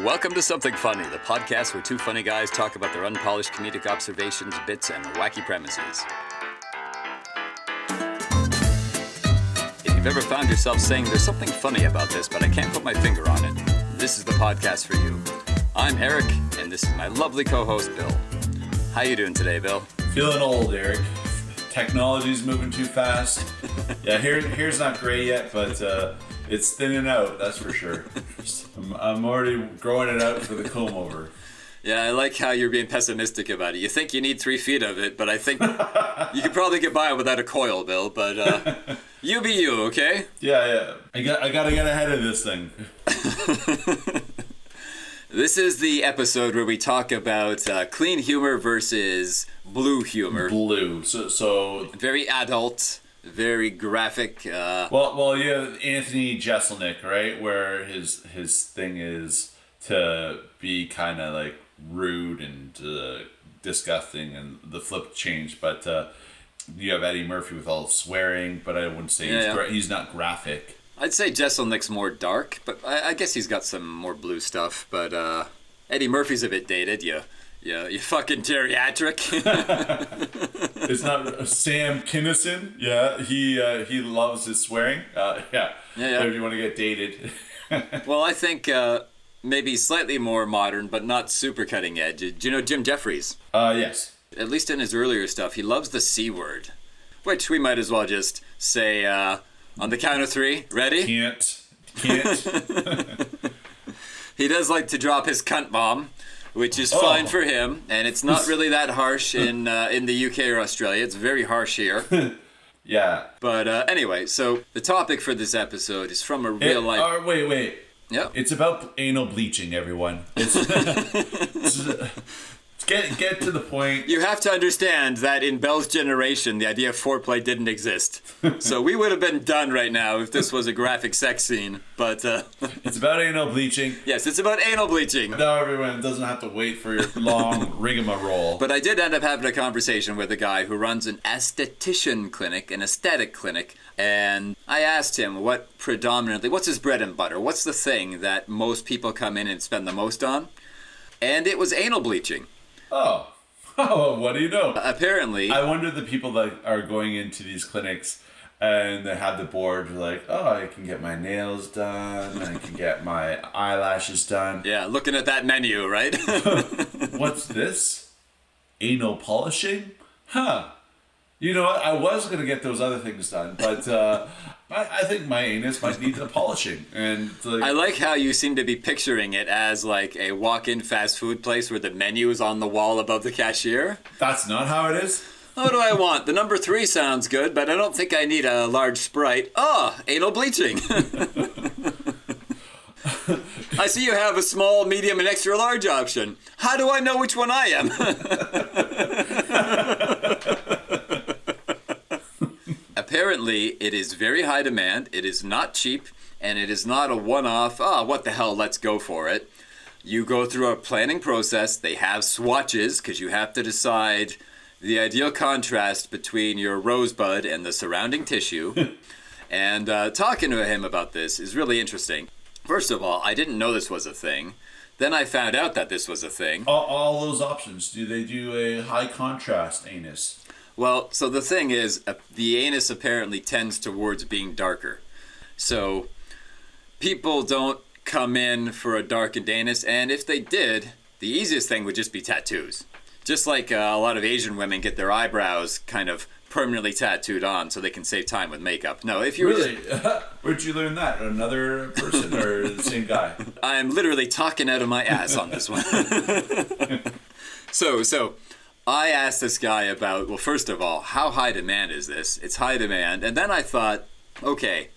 Welcome to Something Funny, the podcast where two funny guys talk about their unpolished comedic observations, bits, and wacky premises. If you've ever found yourself saying there's something funny about this, but I can't put my finger on it, this is the podcast for you. I'm Eric, and this is my lovely co-host, Bill. How you doing today, Bill? Feeling old, Eric. Technology's moving too fast. Yeah, here's not great yet, but it's thinning out, that's for sure. I'm already growing it out for the comb over. Yeah, I like how you're being pessimistic about it. You think you need 3 feet of it, but I think you could probably get by without a coil, Bill. But you be you, okay? Yeah. I gotta get ahead of this thing. This is the episode where we talk about clean humor versus blue humor. Blue. So very adult, very graphic. Well, yeah, Anthony Jeselnik, right? Where his thing is to be kind of like rude and disgusting, and the flip changed. But you have Eddie Murphy with all swearing, but I wouldn't say he's not graphic. I'd say Jeselnik's more dark, but I guess he's got some more blue stuff. But Eddie Murphy's a bit dated. You fucking geriatric. It's not Sam Kinison. Yeah, he loves his swearing. Yeah. If you want to get dated. Well, I think maybe slightly more modern, but not super cutting edge. Do you know Jim Jeffries? Yes. At least in his earlier stuff, he loves the C word, which we might as well just say on the count of 3. Ready? Can't. He does like to drop his cunt bomb, which is fine for him, and it's not really that harsh in the UK or Australia. It's very harsh here. Yeah. But anyway, so the topic for this episode is from a real life... Wait. Yeah. It's about anal bleaching, everyone. Get to the point. You have to understand that in Bell's generation, the idea of foreplay didn't exist. So we would have been done right now if this was a graphic sex scene. But it's about anal bleaching. Yes, it's about anal bleaching. Now everyone doesn't have to wait for your long rigmarole. But I did end up having a conversation with a guy who runs an aesthetic clinic, and I asked him what's his bread and butter? What's the thing that most people come in and spend the most on? And it was anal bleaching. Oh, what do you know? Apparently. I wonder the people that are going into these clinics and they have the board like, oh, I can get my nails done, I can get my eyelashes done. Yeah, looking at that menu, right? What's this? Anal polishing? Huh. You know what? I was going to get those other things done, but I think my anus might need the polishing. And I like how you seem to be picturing it as like a walk-in fast food place where the menu is on the wall above the cashier. That's not how it is. What do I want? The number 3 sounds good, but I don't think I need a large Sprite. Anal bleaching. I see you have a small, medium, and extra large option. How do I know which one I am? Apparently, it is very high demand, it is not cheap, and it is not a one-off, what the hell, let's go for it. You go through a planning process, they have swatches, because you have to decide the ideal contrast between your rosebud and the surrounding tissue. And talking to him about this is really interesting. First of all, I didn't know this was a thing. Then I found out that this was a thing. All those options, do they do a high contrast anus? Well, so the thing is, the anus apparently tends towards being darker. So people don't come in for a darkened anus, and if they did, the easiest thing would just be tattoos. Just like a lot of Asian women get their eyebrows kind of permanently tattooed on so they can save time with makeup. No, if you really? Where'd you learn that? Another person or the same guy? I'm literally talking out of my ass on this one. So I asked this guy about, well, first of all, how high demand is this? It's high demand. And then I thought, okay,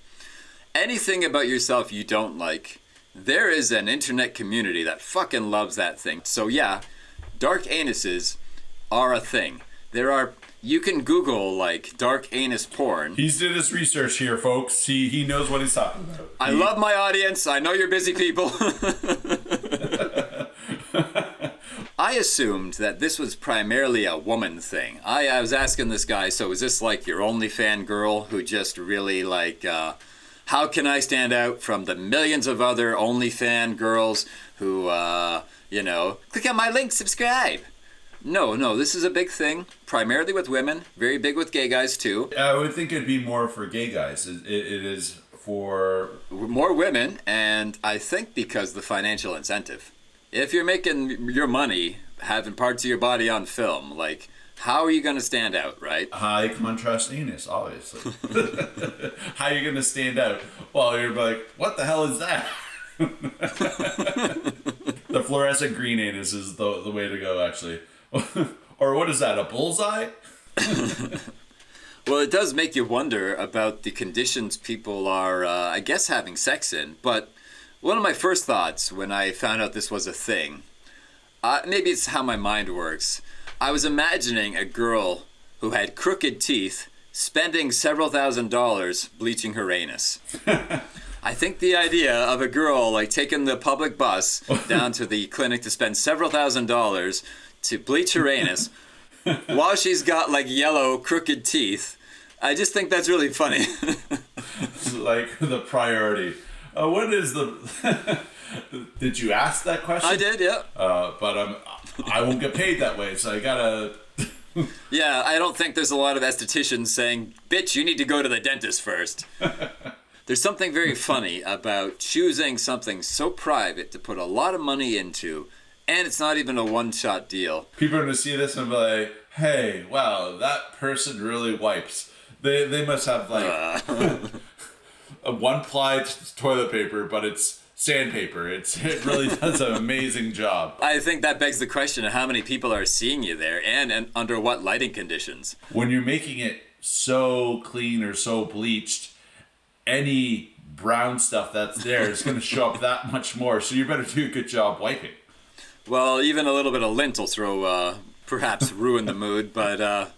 anything about yourself you don't like, there is an internet community that fucking loves that thing. So yeah, dark anuses are a thing. You can Google, like, dark anus porn. He's did his research here, folks. He knows what he's talking about. I love my audience. I know you're busy people. I assumed that this was primarily a woman thing. I was asking this guy, so is this like your OnlyFans girl who just really, like, how can I stand out from the millions of other OnlyFan girls who, click on my link, subscribe. No, this is a big thing, primarily with women, very big with gay guys too. I would think it'd be more for gay guys. It is for... More women, and I think because the financial incentive. If you're making your money having parts of your body on film, like, how are you going to stand out, right? High contrast anus, obviously. How are you going to stand out? Well, you're like, what the hell is that? The fluorescent green anus is the way to go, actually. Or what is that, a bullseye? Well, it does make you wonder about the conditions people are, I guess, having sex in. But one of my first thoughts when I found out this was a thing, maybe it's how my mind works, I was imagining a girl who had crooked teeth spending several $1,000s bleaching her anus. I think the idea of a girl like taking the public bus down to the clinic to spend several $1,000s to bleach her anus while she's got like yellow crooked teeth, I just think that's really funny. It's like the priority. What is the... Did you ask that question? I did, yeah. But I won't get paid that way, so I gotta... Yeah, I don't think there's a lot of estheticians saying, bitch, you need to go to the dentist first. There's something very funny about choosing something so private to put a lot of money into, and it's not even a one-shot deal. People are going to see this and be like, hey, wow, that person really wipes. They must have like a one-ply toilet paper, but it's sandpaper. It really does an amazing job. I think that begs the question of how many people are seeing you there and under what lighting conditions. When you're making it so clean or so bleached, any brown stuff that's there is going to show up that much more. So you better do a good job wiping. Well, even a little bit of lint will throw, perhaps ruin the mood, but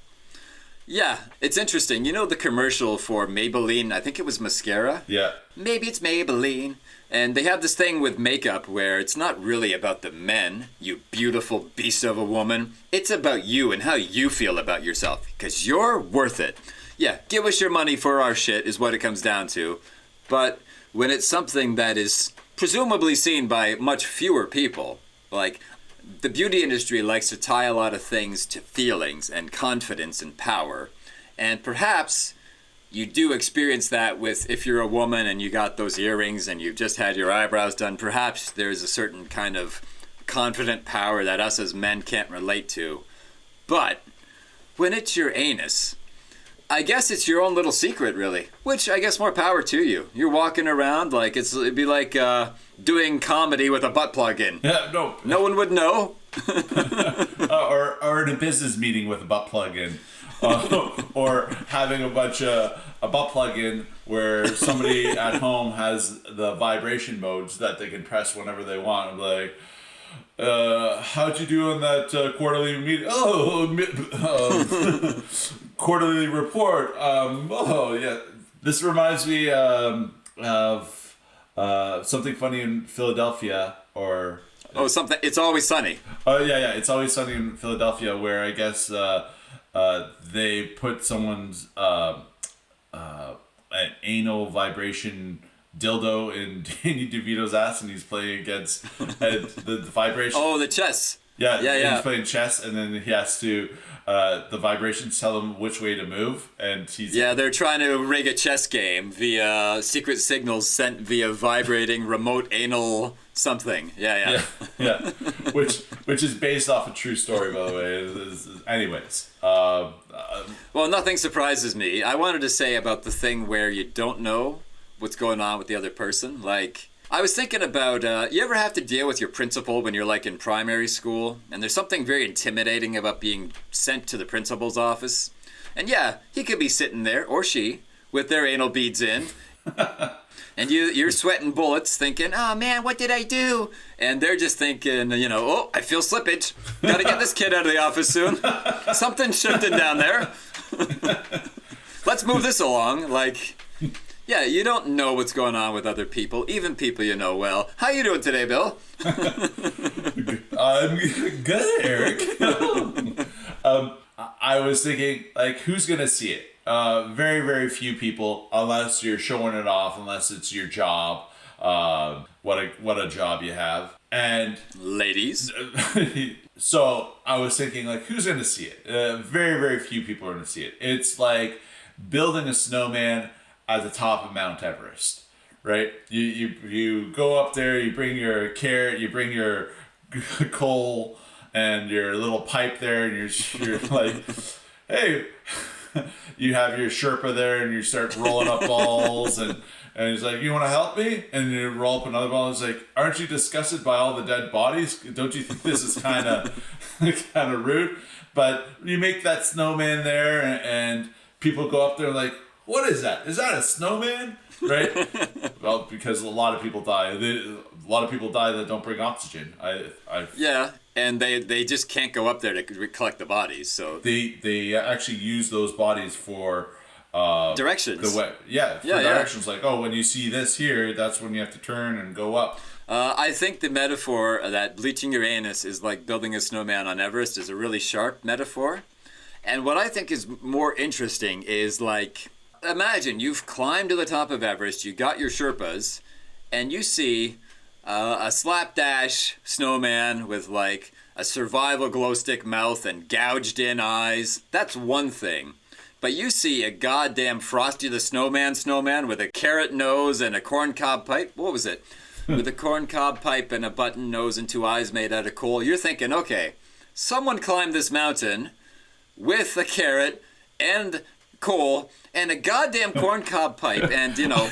yeah, it's interesting. You know the commercial for Maybelline, I think it was mascara? Yeah. Maybe it's Maybelline. And they have this thing with makeup where it's not really about the men, you beautiful beast of a woman. It's about you and how you feel about yourself, because you're worth it. Yeah, give us your money for our shit is what it comes down to. But when it's something that is presumably seen by much fewer people, like the beauty industry likes to tie a lot of things to feelings and confidence and power. And perhaps you do experience that with, if you're a woman and you got those earrings and you've just had your eyebrows done, perhaps there's a certain kind of confident power that us as men can't relate to. But when it's your anus, I guess it's your own little secret, really. Which, I guess, more power to you. You're walking around like it'd be like doing comedy with a butt plug in. Yeah, no. No one would know. Or in a business meeting with a butt plug in. Or having a bunch of a butt plug in where somebody at home has the vibration modes that they can press whenever they want. I'm like, how'd you do on that quarterly meeting? Quarterly report. Oh yeah, this reminds me of Something Funny in Philadelphia, or something. It's Always Sunny. Oh yeah, It's Always Sunny in Philadelphia, where I guess they put someone's an anal vibration dildo in Danny DeVito's ass, and he's playing against the vibration. Oh, the chess. Yeah. He's playing chess, and then he has to. The vibrations tell him which way to move, and he's... Yeah, they're trying to rig a chess game via secret signals sent via vibrating remote anal something. Yeah. Which is based off a true story, by the way. Anyways. Well, nothing surprises me. I wanted to say about the thing where you don't know what's going on with the other person. Like, I was thinking about, you ever have to deal with your principal when you're like in primary school? And there's something very intimidating about being sent to the principal's office. And yeah, he could be sitting there, or she, with their anal beads in. And you're sweating bullets thinking, oh man, what did I do? And they're just thinking, oh, I feel slippage. Gotta get this kid out of the office soon. Something's shifting down there. Let's move this along. Like... Yeah, you don't know what's going on with other people, even people you know well. How you doing today, Bill? I'm good, Eric. I was thinking, like, who's gonna see it? Very, very few people, unless you're showing it off, unless it's your job. What a job you have. And ladies. so I was thinking, like, who's gonna see it? Very, very few people are gonna see it. It's like building a snowman at the top of Mount Everest, right? You go up there, you bring your carrot, you bring your coal and your little pipe there, and you're like, hey, you have your Sherpa there, and you start rolling up balls, and he's like, you want to help me? And you roll up another ball, and he's like, aren't you disgusted by all the dead bodies? Don't you think this is kind of rude? But you make that snowman there, and people go up there like, what is that? Is that a snowman? Right? Well, because a lot of people die. A lot of people die that don't bring oxygen. Yeah, and they just can't go up there to collect the bodies. So they actually use those bodies for directions. Directions. Like, oh, when you see this here, that's when you have to turn and go up. I think the metaphor that bleaching your anus is like building a snowman on Everest is a really sharp metaphor. And what I think is more interesting is, like, imagine you've climbed to the top of Everest, you got your Sherpas, and you see a slapdash snowman with, like, a survival glow stick mouth and gouged in eyes. That's one thing. But you see a goddamn Frosty the Snowman with a carrot nose and a corncob pipe. What was it? With a corncob pipe and a button nose and two eyes made out of coal. You're thinking, okay, someone climbed this mountain with a carrot and coal and a goddamn corncob pipe, and, you know,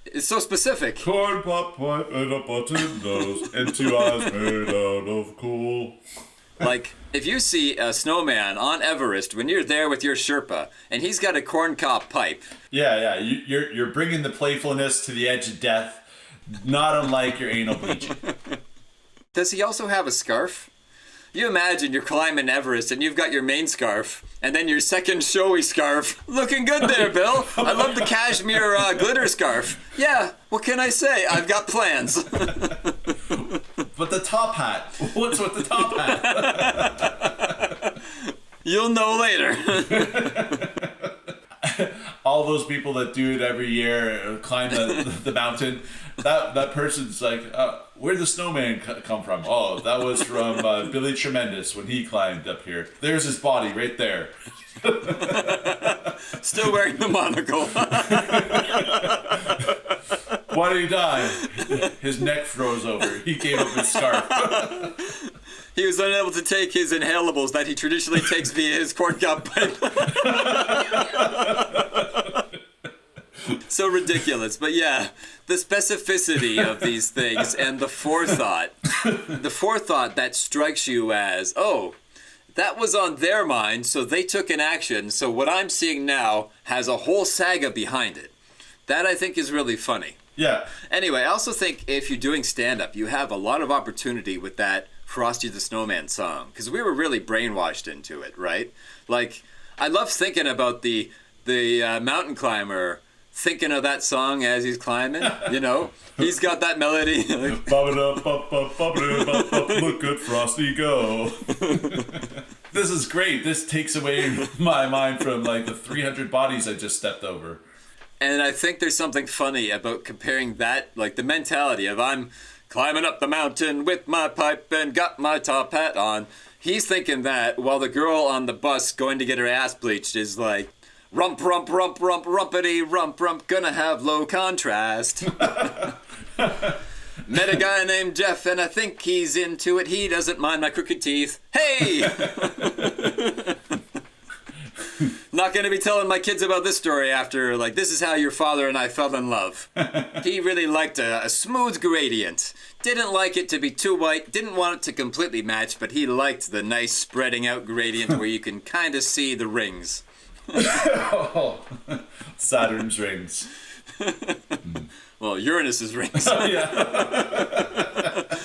it's so specific. Corn pop pipe and a button nose and two eyes made out of coal. Like, if you see a snowman on Everest when you're there with your Sherpa and he's got a corncob pipe. Yeah, you're bringing the playfulness to the edge of death, not unlike your anal bleaching. Does he also have a scarf? You imagine you're climbing Everest and you've got your main scarf and then your second showy scarf. Looking good there, Bill. I love the cashmere glitter scarf. Yeah, what can I say? I've got plans. But the top hat. What's with the top hat? You'll know later. All those people that do it every year, climb the mountain, that person's like, where'd the snowman come from? Oh, that was from Billy Tremendous when he climbed up here. There's his body right there. Still wearing the monocle. Why did he die? His neck froze over. He gave up his scarf. He was unable to take his inhalables that he traditionally takes via his corncob pipe. So ridiculous. But yeah, the specificity of these things and the forethought that strikes you as, oh, that was on their mind, so they took an action, so what I'm seeing now has a whole saga behind it. That, I think, is really funny. Yeah. Anyway, I also think if you're doing stand-up, you have a lot of opportunity with that Frosty the Snowman song, because we were really brainwashed into it, right? Like, I love thinking about the mountain climber thinking of that song as he's climbing, you know? He's got that melody. Look good, Frosty, go. This is great. This takes away my mind from, like, the 300 bodies I just stepped over. And I think there's something funny about comparing that, like, the mentality of I'm climbing up the mountain with my pipe and got my top hat on. He's thinking that, while the girl on the bus going to get her ass bleached is like, rump, rump, rump, rump, rumpity, rump, rump, gonna have low contrast. Met a guy named Jeff and I think he's into it. He doesn't mind my crooked teeth. Hey! Not going to be telling my kids about this story after, like, this is how your father and I fell in love. He really liked a smooth gradient. Didn't like it to be too white, didn't want it to completely match, but he liked the nice spreading out gradient where you can kind of see the rings. Oh, Saturn's rings. Well, Uranus's rings. Oh, yeah.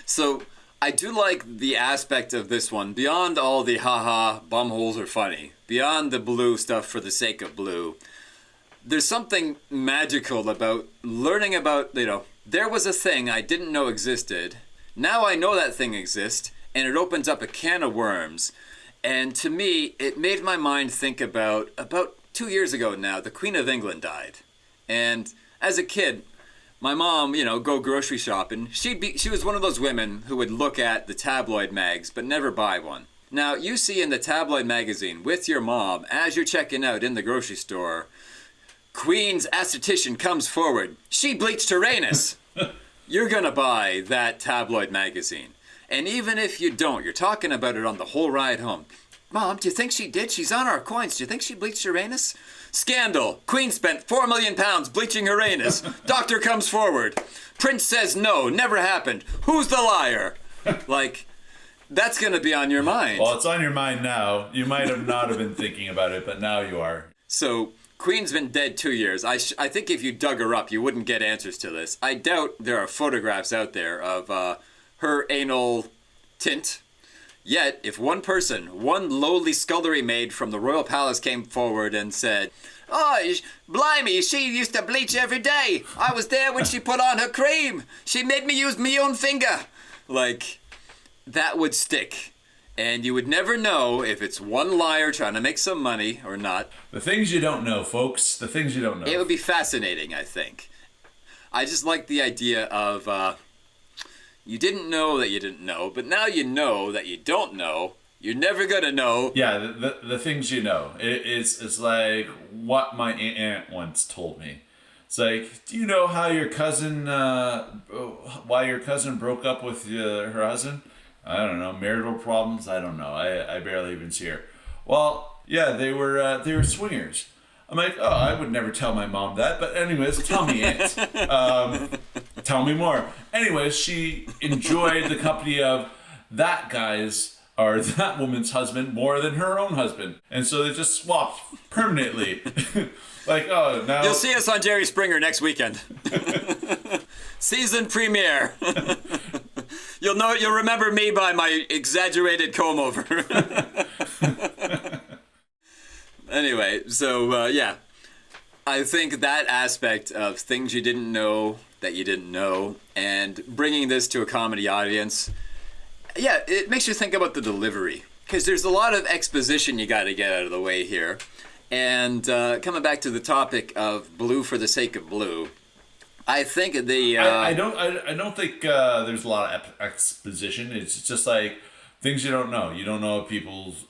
So, I do like the aspect of this one, beyond all the haha, bumholes are funny, beyond the blue stuff for the sake of blue. There's something magical about learning about, you know, there was a thing I didn't know existed. Now I know that thing exists, and it opens up a can of worms. And to me, it made my mind think about 2 years ago now, the Queen of England died. And as a kid, my mom, go grocery shopping. She was one of those women who would look at the tabloid mags but never buy one. Now, you see in the tabloid magazine with your mom, as you're checking out in the grocery store, Queen's esthetician comes forward. She bleached her anus. You're going to buy that tabloid magazine. And even if you don't, you're talking about it on the whole ride home. Mom, do you think she did? She's on our coins. Do you think she bleached her anus? Scandal. Queen spent £4 million bleaching her anus. Doctor comes forward. Prince says no, never happened. Who's the liar? Like, that's going to be on your mind. Well, it's on your mind now. You might have not have been thinking about it, but now you are. So, Queen's been dead 2 years. I think if you dug her up, you wouldn't get answers to this. I doubt there are photographs out there of her anal tint. Yet, if one person, one lowly scullery maid from the royal palace came forward and said, "Oh, blimey, she used to bleach every day. I was there when she put on her cream. She made me use my own finger." Like, that would stick. And you would never know if it's one liar trying to make some money or not. The things you don't know, folks. The things you don't know. It would be fascinating, I think. I just like the idea of, you didn't know that you didn't know, but now you know that you don't know. You're never going to know. Yeah, the things you know. It's like what my aunt once told me. It's like, do you know how your cousin, why your cousin broke up with her husband? I don't know. Marital problems? I don't know. I barely even see her. Well, yeah, they were swingers. I'm like, oh, I would never tell my mom that. But anyways, tell me, Aunt. Tell me more. Anyways, she enjoyed the company of that guy's or that woman's husband more than her own husband. And so they just swapped permanently. Like, oh, now... You'll see us on Jerry Springer next weekend. Season premiere. You'll remember me by my exaggerated comb over. Anyway, so yeah, I think that aspect of things you didn't know that you didn't know, and bringing this to a comedy audience, yeah, it makes you think about the delivery, because there's a lot of exposition you got to get out of the way here. And coming back to the topic of blue for the sake of blue, I think the I don't think there's a lot of exposition. It's just like things you don't know. You don't know if people's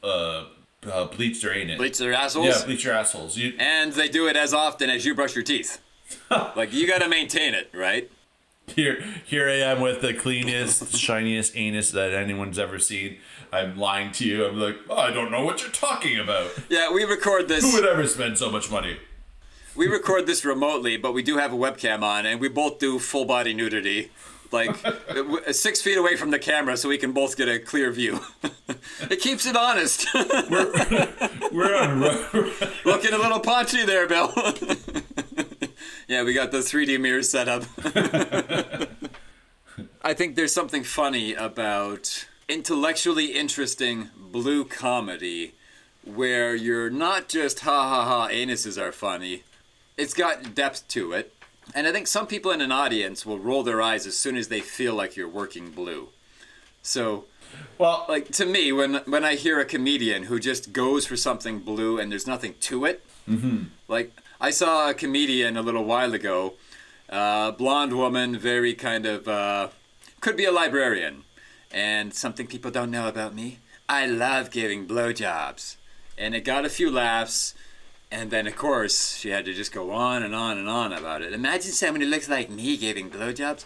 bleach their anus. Bleach their assholes? Yeah, bleach your assholes. And they do it as often as you brush your teeth. Like, you gotta maintain it, right? Here I am with the cleanest, shiniest anus that anyone's ever seen. I'm lying to you. I'm like, oh, I don't know what you're talking about. Yeah, we record this. Who would ever spend so much money? We record this remotely, but we do have a webcam on, and we both do full body nudity. Like, 6 feet away from the camera so we can both get a clear view. It keeps it honest. We're on... Looking a little paunchy there, Bill. Yeah, we got the 3D mirrors set up. I think there's something funny about intellectually interesting blue comedy where you're not just ha ha ha anuses are funny. It's got depth to it. And I think some people in an audience will roll their eyes as soon as they feel like you're working blue. So, well, like, to me, when I hear a comedian who just goes for something blue and there's nothing to it, like, I saw a comedian a little while ago, blonde woman, very kind of, could be a librarian. And something people don't know about me, I love giving blowjobs. And it got a few laughs. And then, of course, she had to just go on and on and on about it. Imagine someone who looks like me giving blowjobs.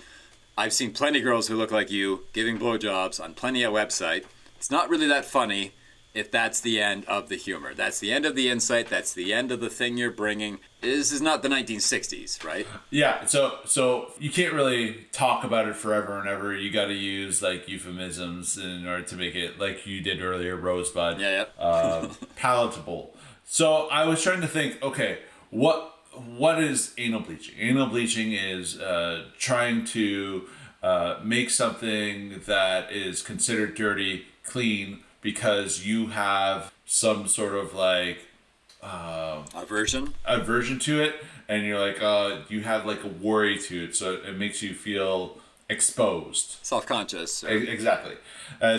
I've seen plenty of girls who look like you giving blowjobs on plenty of websites. It's not really that funny if that's the end of the humor. That's the end of the insight. That's the end of the thing you're bringing. This is not the 1960s, right? Yeah, so you can't really talk about it forever and ever. You got to use, like, euphemisms in order to make it, like you did earlier, Rosebud, palatable. So I was trying to think, okay, what is anal bleaching? Anal bleaching is trying to make something that is considered dirty clean because you have some sort of like aversion to it, and you're like you have like a worry to it, so it makes you feel exposed. Self-conscious. Exactly.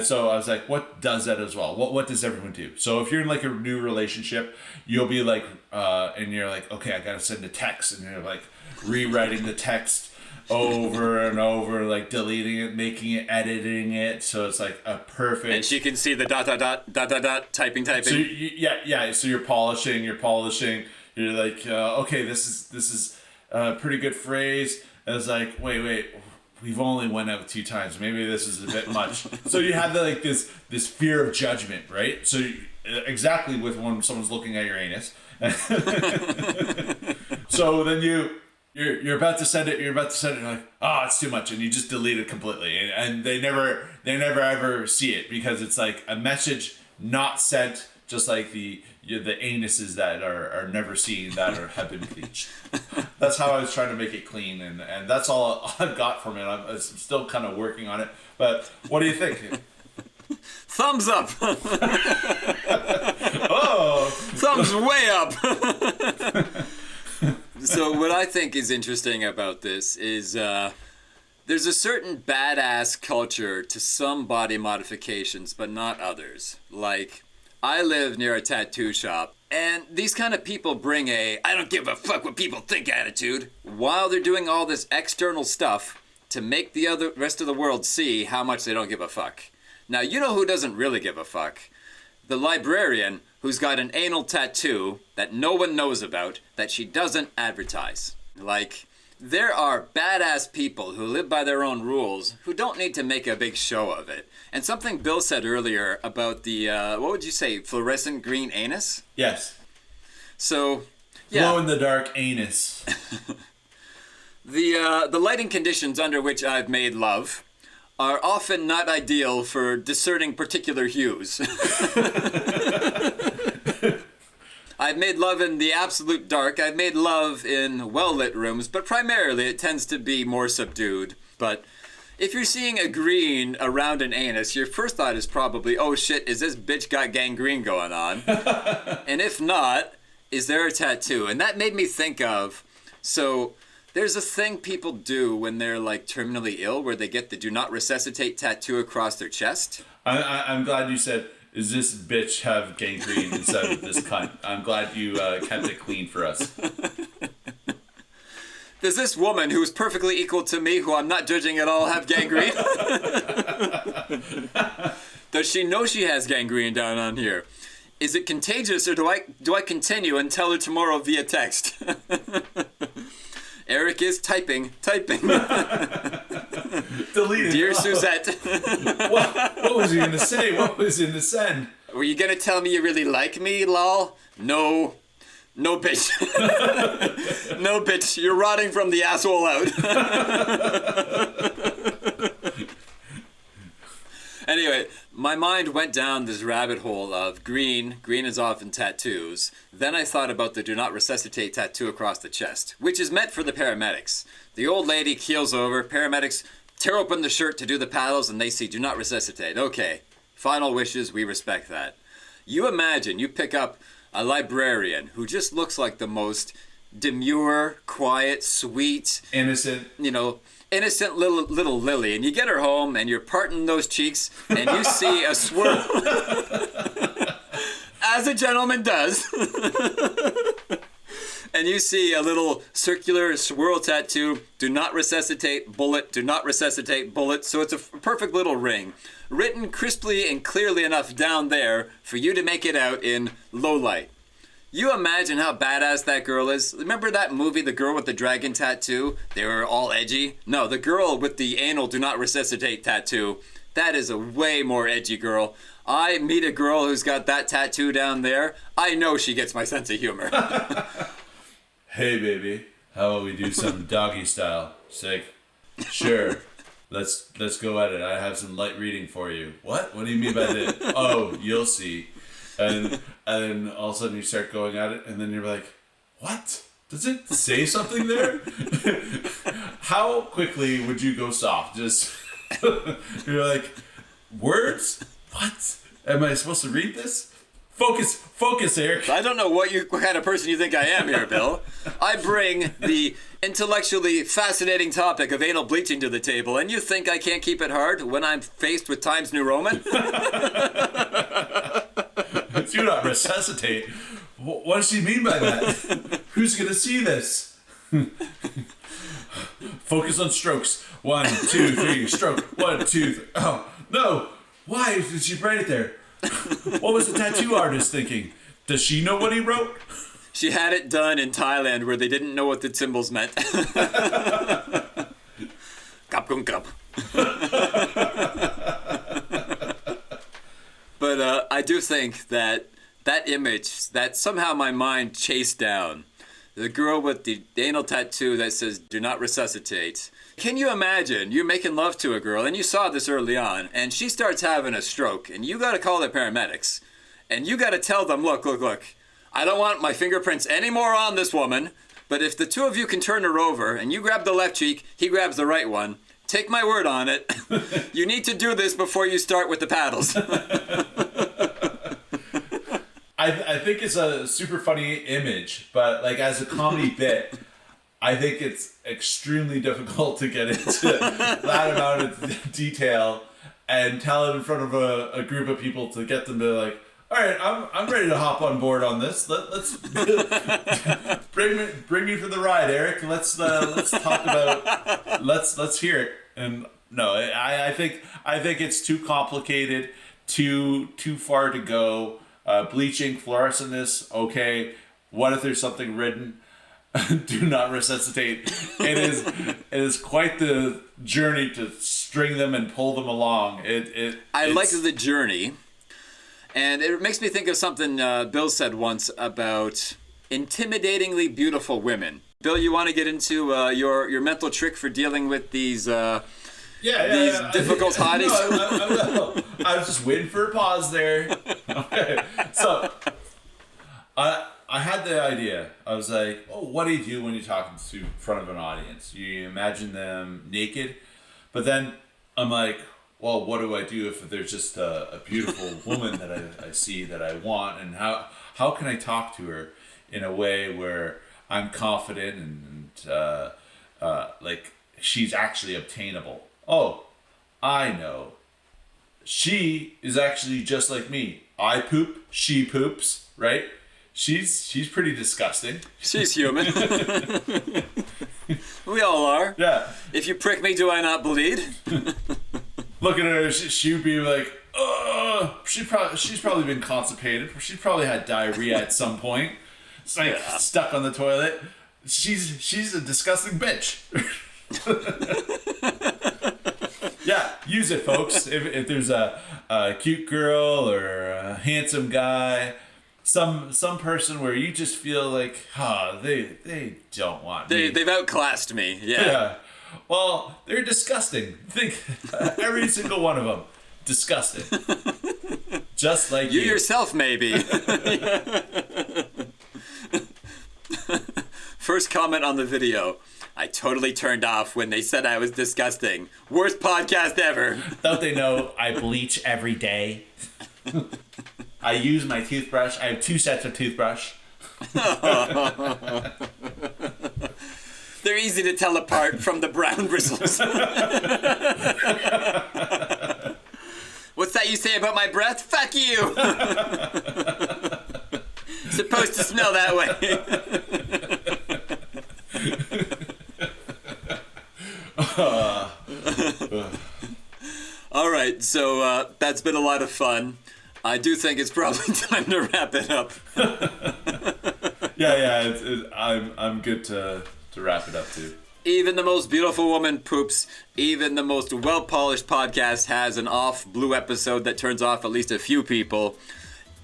So I was like, what does that as well? What does everyone do? So if you're in like a new relationship, you'll be like, and you're like, okay, I gotta send a text, and you're like rewriting the text over and over, like deleting it, making it, editing it, so it's like a perfect. And she can see the ... typing. So yeah. So you're polishing. You're like, okay, this is a pretty good phrase. And it's like, wait. We've only went out 2 times. Maybe this is a bit much. So you have like this fear of judgment, right? So exactly with when someone's looking at your anus. So then you're about to send it. You're like, oh, it's too much, and you just delete it completely. And they never ever see it, because it's like a message not sent, just like the anuses that are never seen, that have been bleached. That's how I was trying to make it clean, and that's all I've got from it. I'm still kind of working on it. But what do you think? Thumbs up. Oh, thumbs way up. So what I think is interesting about this is there's a certain badass culture to some body modifications, but not others. Like, I live near a tattoo shop, and these kind of people bring a I don't give a fuck what people think attitude while they're doing all this external stuff to make the rest of the world see how much they don't give a fuck. Now, you know who doesn't really give a fuck? The librarian who's got an anal tattoo that no one knows about, that she doesn't advertise. Like, there are badass people who live by their own rules who don't need to make a big show of it. And something Bill said earlier about the, what would you say, fluorescent green anus? Yes. So, yeah. Glow in the dark anus. The lighting conditions under which I've made love are often not ideal for discerning particular hues. I've made love in the absolute dark. I've made love in well-lit rooms, but primarily it tends to be more subdued. But if you're seeing a green around an anus, your first thought is probably, oh shit, is this bitch got gangrene going on? And if not, is there a tattoo? And that made me think of, so there's a thing people do when they're like terminally ill, where they get the do not resuscitate tattoo across their chest. I'm glad you said, is this bitch have gangrene instead of this cunt? I'm glad you kept it clean for us. Does this woman, who's perfectly equal to me, who I'm not judging at all, have gangrene? Does she know she has gangrene down on here? Is it contagious, or do I continue and tell her tomorrow via text? Eric is typing. Deleted. Dear Suzette. What was he going to say? What was in the send? Were you going to tell me you really like me, lol? No. No, bitch. No, bitch. You're rotting from the asshole out. Anyway, my mind went down this rabbit hole of green. Green is often tattoos. Then I thought about the do not resuscitate tattoo across the chest, which is meant for the paramedics. The old lady keels over. Paramedics tear open the shirt to do the paddles, and they see do not resuscitate. Okay, final wishes, we respect that. You imagine you pick up a librarian who just looks like the most demure, quiet, sweet, innocent, innocent little Lily, and you get her home and you're parting those cheeks and you see a swirl, as a gentleman does, and you see a little circular swirl tattoo, do not resuscitate bullet, do not resuscitate bullet. So it's a perfect little ring, written crisply and clearly enough down there for you to make it out in low light. You imagine how badass that girl is? Remember that movie, The Girl with the Dragon Tattoo? They were all edgy? No, the girl with the anal do not resuscitate tattoo, that is a way more edgy girl. I meet a girl who's got that tattoo down there, I know she gets my sense of humor. Hey baby, how about we do some doggy style? Sick. Sure. Let's go at it. I have some light reading for you. What? What do you mean by that? Oh, you'll see. And then all of a sudden you start going at it, and then you're like, what? Does it say something there? How quickly would you go soft? Just, you're like, words? What? Am I supposed to read this? Focus, Eric. I don't know what kind of person you think I am here, Bill. I bring the intellectually fascinating topic of anal bleaching to the table, and you think I can't keep it hard when I'm faced with Times New Roman? Do not resuscitate. What does she mean by that? Who's going to see this? Focus on strokes. 1, 2, 3, stroke. 1, 2, 3. Oh, no. Why did she write it there? What was the tattoo artist thinking? Does she know what he wrote? She had it done in Thailand where they didn't know what the symbols meant. Kap kung kap. But I do think that image that somehow my mind chased down, the girl with the anal tattoo that says, do not resuscitate. Can you imagine you're making love to a girl, and you saw this early on, and she starts having a stroke, and you got to call the paramedics, and you got to tell them, look, I don't want my fingerprints anymore on this woman, but if the two of you can turn her over, and you grab the left cheek, he grabs the right one, take my word on it, you need to do this before you start with the paddles. I think it's a super funny image, but like as a comedy bit, I think it's extremely difficult to get into that amount of detail and tell it in front of a group of people to get them to like, all right, I'm ready to hop on board on this. Let's bring me for the ride, Eric. Let's talk about let's hear it. And no, I think it's too complicated, too far to go. Bleaching, fluorescentness, okay. What if there's something written? Do not resuscitate. It is quite the journey to string them and pull them along. I like the journey, and it makes me think of something Bill said once about intimidatingly beautiful women. Bill, you want to get into your mental trick for dealing with these difficult hotties? No, I was just waiting for a pause there. Okay, so I had the idea. I was like, oh, what do you do when you're talking to in front of an audience? You imagine them naked, but then I'm like, well, what do I do if there's just a beautiful woman that I see that I want, and how can I talk to her in a way where I'm confident and like she's actually obtainable? Oh, I know. She is actually just like me. I poop, she poops, right? She's pretty disgusting. She's human. We all are. Yeah. If you prick me, do I not bleed? Looking at her, she'd be like, she's probably been constipated. She probably had diarrhea at some point. It's like stuck on the toilet. She's a disgusting bitch. Yeah, use it, folks. If there's a cute girl or a handsome guy, some person where you just feel like, they don't want me. They've outclassed me. Yeah. Well, they're disgusting. Think every single one of them, disgusting. Just like you yourself, maybe. First comment on the video. I totally turned off when they said I was disgusting. Worst podcast ever. Don't they know I bleach every day? I use my toothbrush. I have 2 sets of toothbrush. They're easy to tell apart from the brown bristles. What's that you say about my breath? Fuck you! Supposed to smell that way. All right, so that's been a lot of fun. I do think it's probably time to wrap it up. I'm good to wrap it up too. Even the most beautiful woman poops. Even the most well-polished podcast has an off-blue episode that turns off at least a few people.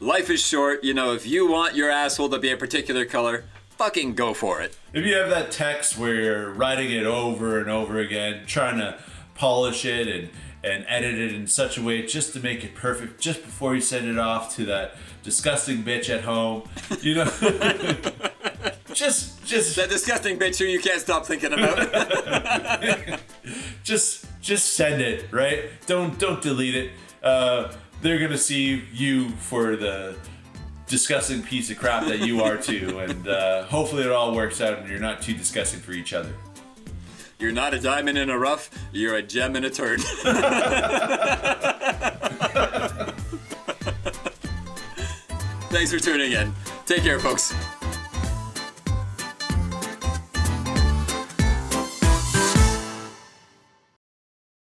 Life is short. You know, if you want your asshole to be a particular color, fucking go for it. If you have that text where you're writing it over and over again, trying to polish it and edit it in such a way just to make it perfect just before you send it off to that disgusting bitch at home, you know, just that disgusting bitch who you can't stop thinking about. just send it, right? Don't delete it. They're gonna see you for the disgusting piece of crap that you are too, and hopefully it all works out and you're not too disgusting for each other. You're not a diamond in a rough, you're a gem in a turd. Thanks for tuning in. Take care, folks.